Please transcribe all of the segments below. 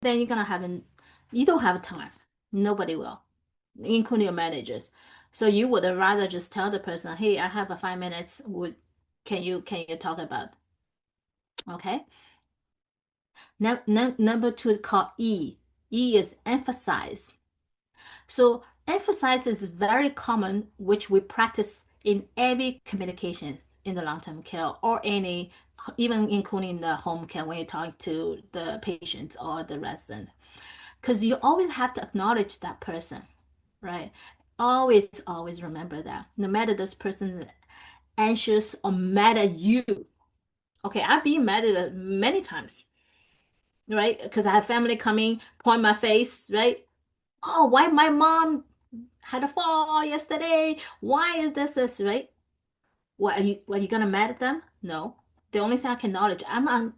then you don't have time. Nobody will, including your managers. So you would rather just tell the person, hey, I have a 5 minutes. Can you talk about? Okay. Number two is called E. E is emphasize. So emphasize is very common, which we practice in every communication in the long-term care or any, even including the home care when you talk to the patients or the resident. Because you always have to acknowledge that person, right? Always remember that. No matter this person is anxious or mad at you. Okay, I've been mad at many times, right? Because I have family coming, point my face, right? Oh, why my mom had a fall yesterday? Why is this, right? What are you gonna mad at them? No. The only thing I can acknowledge,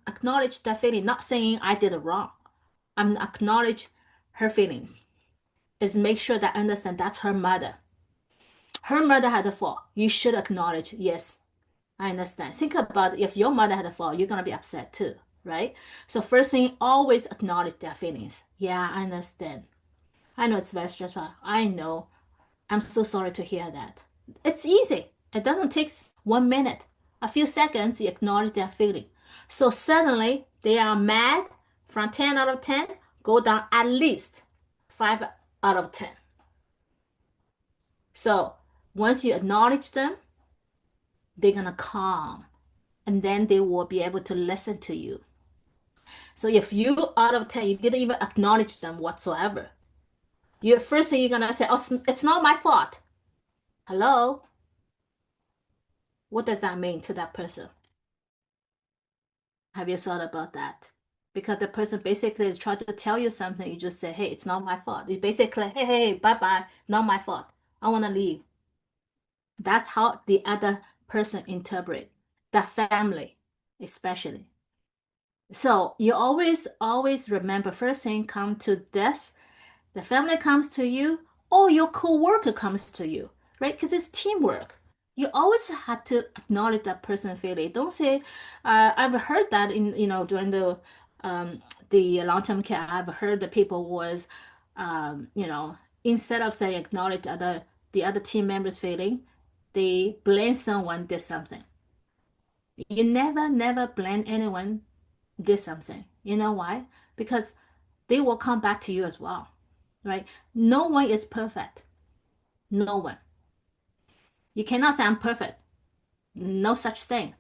acknowledge that feeling, not saying I did it wrong. I'm acknowledge her feelings. Is make sure that I understand that's her mother. Her mother had a fall. You should acknowledge, yes, I understand. Think about if your mother had a fall, you're gonna be upset too, right? So first thing, always acknowledge their feelings. Yeah, I understand. I know it's very stressful. I know. I'm so sorry to hear that. It's easy. It doesn't take 1 minute. A few seconds, you acknowledge their feeling. So suddenly they are mad from 10 out of 10, go down at least 5 out of 10. So once you acknowledge them, they're gonna calm and then they will be able to listen to you. So if you out of 10, you didn't even acknowledge them whatsoever, your first thing you're gonna say, oh, it's not my fault. Hello? What does that mean to that person? Have you thought about that? Because the person basically is trying to tell you something, you just say, hey, it's not my fault. It's basically, hey, bye-bye, not my fault. I want to leave. That's how the other person interpret the family, especially. So you always remember first thing come to this, the family comes to you, or your co-worker comes to you, right? Because it's teamwork. You always have to acknowledge that person feeling. Don't say, I've heard that in, during the long-term care, I've heard that people was, instead of saying acknowledge the other team members feeling, they blame someone did something. You never blame anyone did something. You know why? Because they will come back to you as well, right? No one is perfect. No one. You cannot say I'm perfect. No such thing.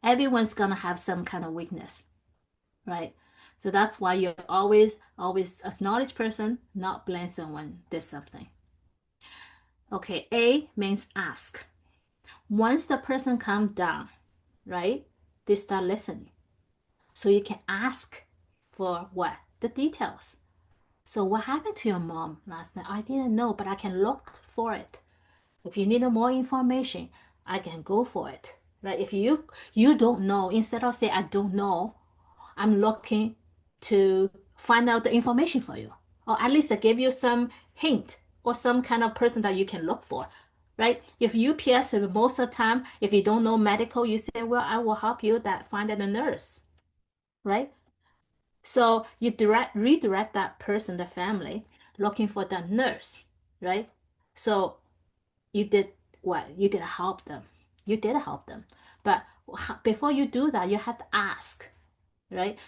Everyone's gonna have some kind of weakness, right? So that's why you always acknowledge person, not blame someone did something. Okay, A means ask. Once the person calm down, right? They start listening. So you can ask for what? The details. So what happened to your mom last night? I didn't know, but I can look for it. If you need more information, I can go for it. Right? If you don't know, instead of say I don't know, I'm looking to find out the information for you. Or at least I give you some hint or some kind of person that you can look for. Right? If UPS most of the time, if you don't know medical, you say, well, I will help you that find a nurse. Right? So you redirect that person, the family, looking for the nurse, right? So you did what? You did help them. You did help them. But before you do that, you have to ask, right?